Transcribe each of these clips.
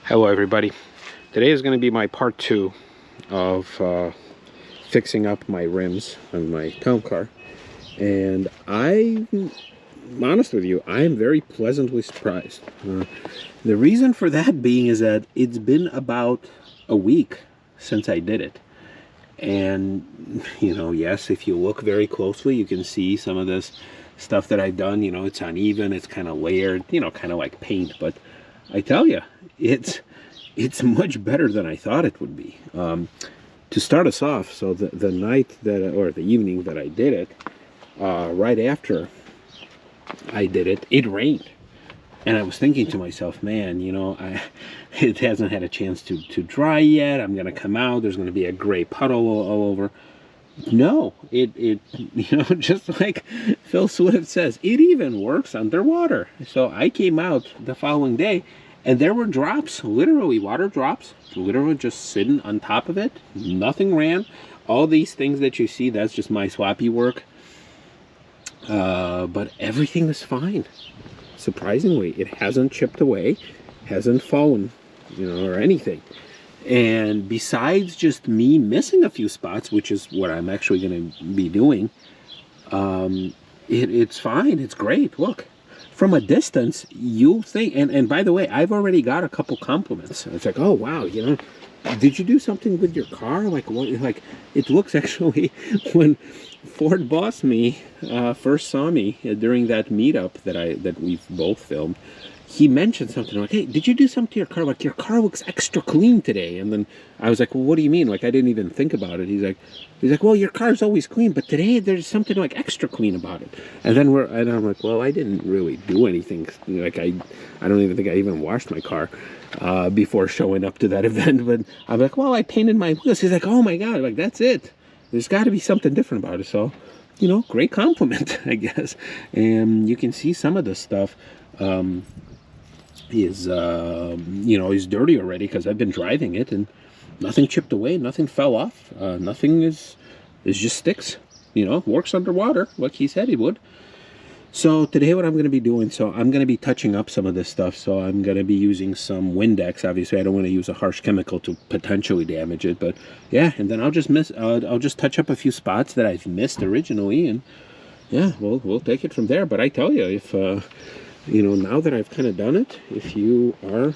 Hello everybody. Today is going to be my part 2 of fixing up my rims on my town car, and I'm honest with you, I am very pleasantly surprised. The reason for that being is that it's been about a week since I did it, and you know, yes, if you look very closely you can see some of this stuff that I've done. You know, it's uneven, it's kind of layered, you know, kind of like paint, but I tell you, it's much better than I thought it would be. To start us off, so the night that, or the evening that I did it, right after I did it, it rained. And I was thinking to myself, man, you know, it hasn't had a chance to dry yet. I'm going to come out, there's going to be a gray puddle all over. No, it you know, just like Phil Swift says, it even works underwater. So I came out the following day and there were drops, literally water drops, literally just sitting on top of it. Nothing ran. All these things that you see, that's just my sloppy work. But everything is fine. Surprisingly, it hasn't chipped away, hasn't fallen, you know, or anything. And besides just me missing a few spots, which is what I'm actually going to be doing, it's fine. It's great. Look, from a distance, you'll think, and by the way, I've already got a couple compliments. It's like, oh, wow, you know, did you do something with your car? Like, what? Like, it looks actually, when Ford Boss Me first saw me during that meetup that we've both filmed, he mentioned something like, hey, did you do something to your car? Like, your car looks extra clean today. And then I was like, well, what do you mean? Like, I didn't even think about it. He's like, well, your car's always clean, but today there's something like extra clean about it. And then I'm like, well, I didn't really do anything. Like, I don't even think I even washed my car before showing up to that event. But I'm like, well, I painted my wheels. He's like, oh my God, like, that's it. There's got to be something different about it. So, you know, great compliment, I guess. And you can see some of this stuff is you know, is dirty already because I've been driving it and nothing chipped away, nothing fell off, nothing is just sticks, you know, works underwater like he said he would. So today what I'm going to be doing, so I'm going to be touching up some of this stuff. So I'm going to be using some Windex. Obviously I don't want to use a harsh chemical to potentially damage it, but yeah, and then I'll just touch up a few spots that I've missed originally, and yeah, we'll take it from there. But I tell you, if you know, now that I've kind of done it, if you are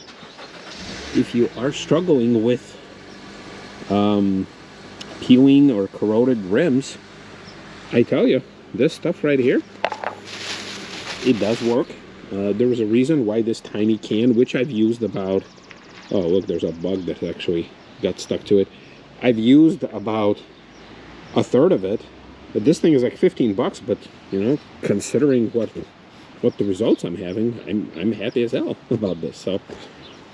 struggling with peeling or corroded rims, I tell you, this stuff right here, it does work. There was a reason why this tiny can, which I've used about, oh look, there's a bug that actually got stuck to it. I've used about a third of it, but this thing is like 15 bucks, but you know, considering what the results I'm having, I'm happy as hell about this. So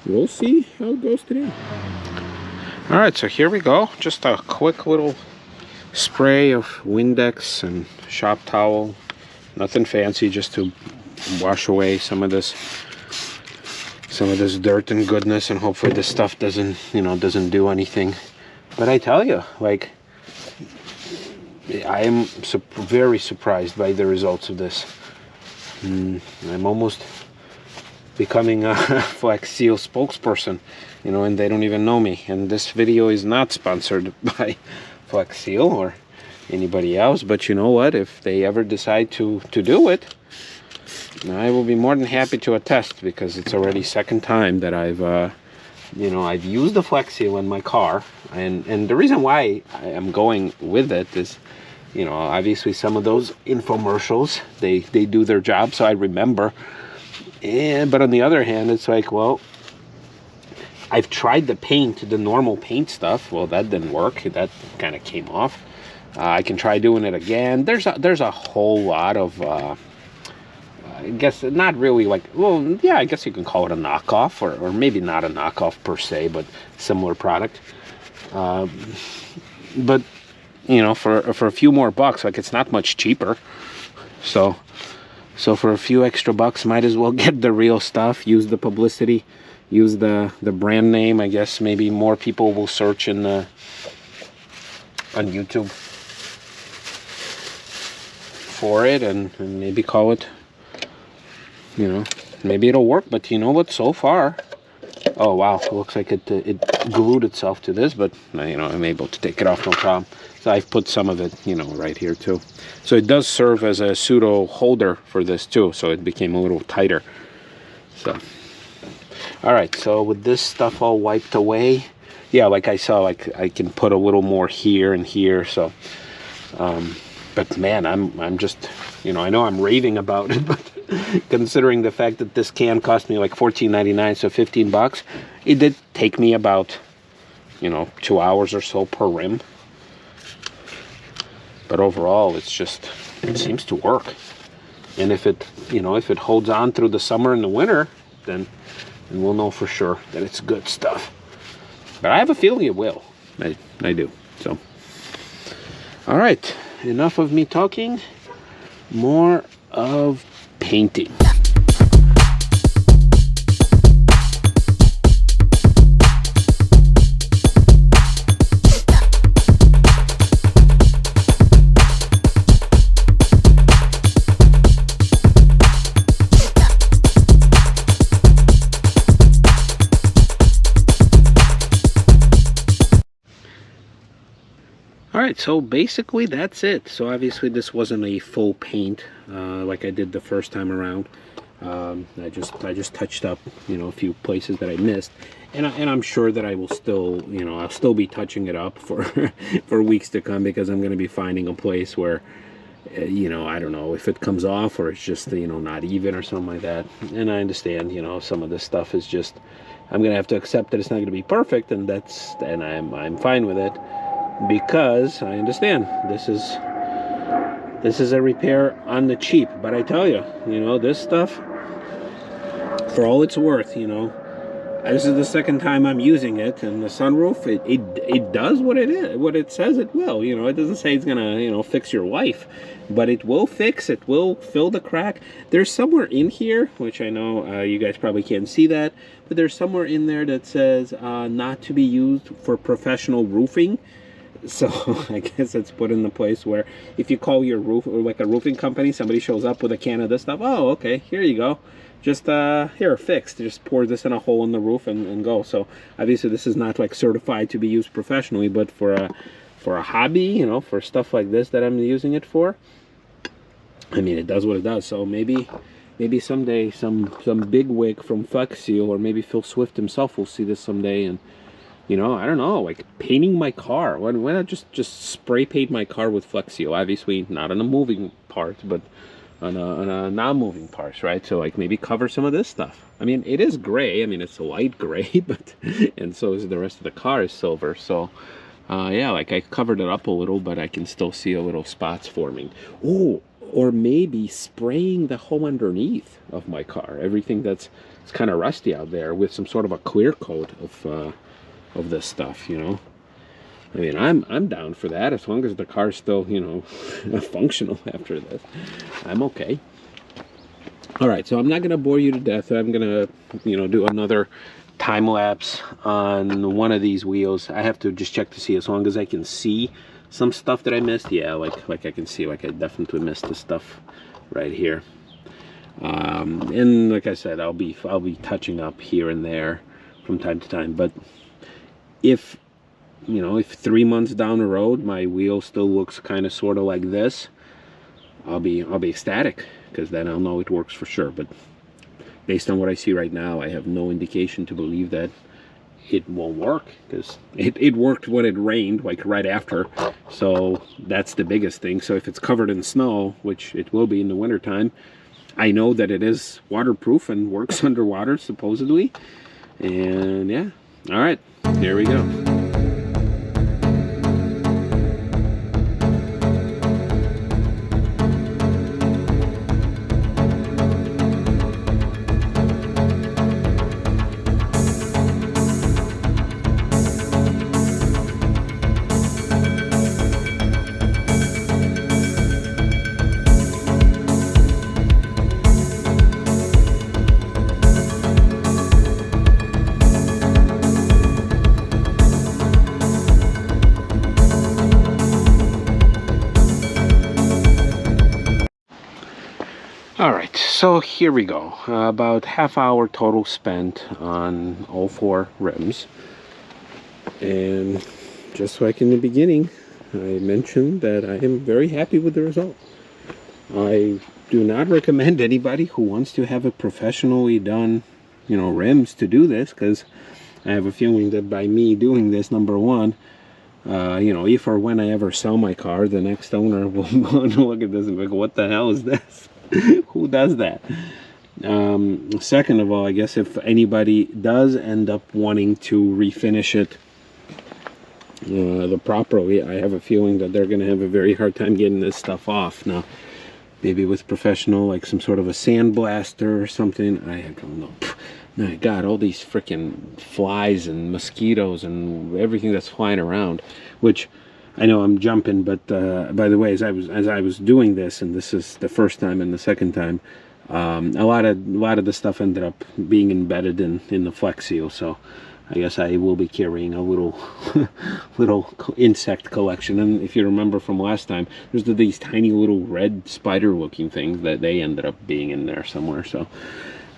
we'll see how it goes today. All right, so here we go. Just a quick little spray of Windex and shop towel. Nothing fancy, just to wash away some of this dirt and goodness, and hopefully this stuff doesn't do anything. But I tell you, like, I am very surprised by the results of this. I'm almost becoming a Flexseal spokesperson, you know, and they don't even know me. And this video is not sponsored by Flexseal or anybody else, but you know what? If they ever decide to do it, I will be more than happy to attest, because it's already second time that I've you know, I've used the Flexseal in my car, and the reason why I am going with it is, you know, obviously some of those infomercials, they do their job, so I remember. But on the other hand, it's like, well, I've tried the normal paint stuff. Well, that didn't work. That kind of came off. I can try doing it again. There's a whole lot of, I guess, not really like, well, yeah, I guess you can call it a knockoff, or maybe not a knockoff per se, but similar product. But you know, for a few more bucks, like, it's not much cheaper. So for a few extra bucks, might as well get the real stuff. Use the publicity, use the brand name. I guess maybe more people will search on YouTube for it, and maybe call it, you know, maybe it'll work. But you know what? So far, Oh wow, it looks like it glued itself to this, but I'm able to take it off no problem. So I've put some of it, right here too. So it does serve as a pseudo holder for this too, so it became a little tighter. So, all right, so with this stuff all wiped away, yeah, like I saw, like I can put a little more here and here. So, but man, I'm just, I know I'm raving about it, but considering the fact that this can cost me like $14.99, so $15, it did take me about, 2 hours or so per rim. But overall, it seems to work. And if it, if it holds on through the summer and the winter, then we'll know for sure that it's good stuff. But I have a feeling it will. I do. So, all right, enough of me talking. More of painting. All right, so basically that's it. So obviously this wasn't a full paint like I did the first time around. I just touched up, a few places that I missed, and I'm sure that I will still, I'll still be touching it up for for weeks to come, because I'm going to be finding a place where, I don't know if it comes off or it's just, not even or something like that. And I understand, some of this stuff is just, I'm going to have to accept that it's not going to be perfect, and I'm fine with it. Because I understand this is a repair on the cheap. But I tell you, this stuff, for all it's worth, this is the second time I'm using it, and the sunroof, it does what it says it will. It doesn't say it's gonna fix your life, but it will fill the crack. There's somewhere in here, which I know you guys probably can't see that, but there's somewhere in there that says not to be used for professional roofing. So I guess it's put in the place where if you call your roof, or like a roofing company, somebody shows up with a can of this stuff. Oh, okay, here you go. Just here, fixed. Just pour this in a hole in the roof and go. So obviously this is not like certified to be used professionally, but for a hobby, for stuff like this that I'm using it for, I mean, it does what it does. So maybe someday some big wig from Flexseal, or maybe Phil Swift himself will see this someday, and I don't know, like painting my car. Why not just spray paint my car with Flexseal? Obviously not on a moving part, but on a non-moving parts, right? So like maybe cover some of this stuff. I mean, it is gray. I mean, it's a light gray, but and so is the rest of the car is silver. So yeah, like I covered it up a little, but I can still see a little spots forming. Oh, or maybe spraying the whole underneath of my car, everything it's kind of rusty out there, with some sort of a clear coat of this stuff, I mean, I'm down for that, as long as the car's still, functional after this. I'm okay. All right, so I'm not going to bore you to death. I'm going to, do another time lapse on one of these wheels. I have to just check to see, as long as I can see some stuff that I missed. Yeah, like I can see, like I definitely missed the stuff right here. And like I said, I'll be touching up here and there from time to time. But if 3 months down the road my wheel still looks kind of sort of like this, I'll be ecstatic, because then I'll know it works for sure. But based on what I see right now, I have no indication to believe that it won't work, because it worked when it rained, like right after. So that's the biggest thing. So if it's covered in snow, which it will be in the wintertime, I know that it is waterproof and works underwater supposedly. And yeah, all right, here we go. so here we go. About half hour total spent on all 4 rims. And just like in the beginning, I mentioned that I am very happy with the result. I do not recommend anybody who wants to have a professionally done, you know, rims to do this, because I have a feeling that by me doing this, number one, you know, if or when I ever sell my car, the next owner will look at this and be like, what the hell is this? Who does that? Second of all, I guess if anybody does end up wanting to refinish it the properly, I have a feeling that they're going to have a very hard time getting this stuff off. Now, maybe with professional, like some sort of a sandblaster or something, I don't know. My God, all these freaking flies and mosquitoes and everything that's flying around, which I know I'm jumping, but by the way, as I was doing this, and this is the first time and the second time, a lot of the stuff ended up being embedded in the Flexseal, so I guess I will be carrying a little insect collection. And if you remember from last time, there's these tiny little red spider looking things that they ended up being in there somewhere. So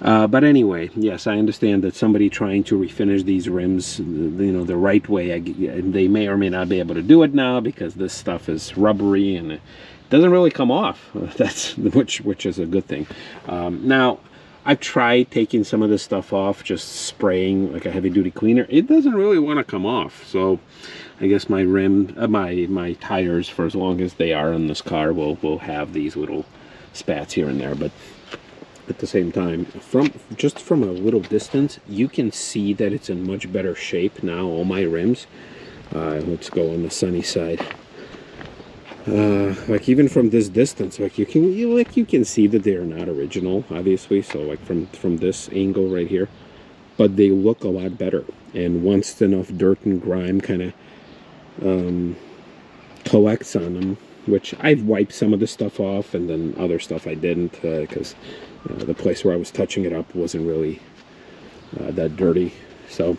but anyway, yes, I understand that somebody trying to refinish these rims, you know, the right way, they may or may not be able to do it now because this stuff is rubbery and it doesn't really come off. That's which is a good thing. Now, I've tried taking some of this stuff off, just spraying like a heavy-duty cleaner. It doesn't really want to come off. So I guess my rim, my tires, for as long as they are on this car, will have these little spats here and there. But at the same time, just from a little distance, you can see that it's in much better shape now. All my rims. Let's go on the sunny side. Like even from this distance, like you can see that they are not original, obviously. So like from this angle right here, but they look a lot better. And once enough dirt and grime kind of collects on them, which I've wiped some of the stuff off, and then other stuff I didn't, because the place where I was touching it up wasn't really that dirty. So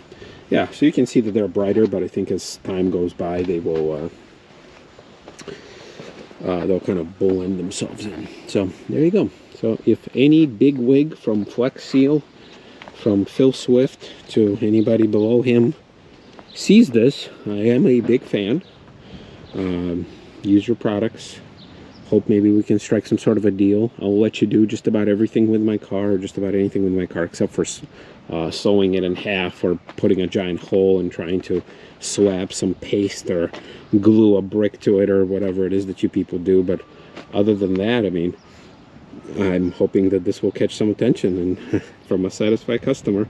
yeah, so you can see that they're brighter, but I think as time goes by, they will they'll kind of blend themselves in. So there you go. So if any big wig from Flexseal, from Phil Swift to anybody below him, sees this, I am a big fan. Use your products. Hope maybe we can strike some sort of a deal. I'll let you do just about everything with my car, or just about anything with my car, except for sewing it in half or putting a giant hole and trying to slap some paste or glue a brick to it or whatever it is that you people do. But other than that, I mean, I'm hoping that this will catch some attention, and from a satisfied customer,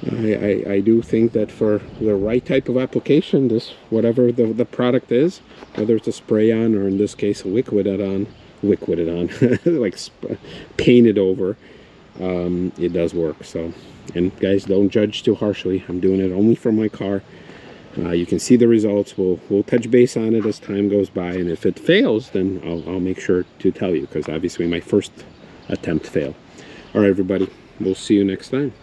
I do think that for the right type of application, this, whatever the product is, whether it's a spray on or in this case liquid it on like painted over, it does work. So, and guys, don't judge too harshly. I'm doing it only for my car. You can see the results. We'll touch base on it as time goes by, and if it fails, then I'll make sure to tell you, because obviously my first attempt failed. All right, everybody, we'll see you next time.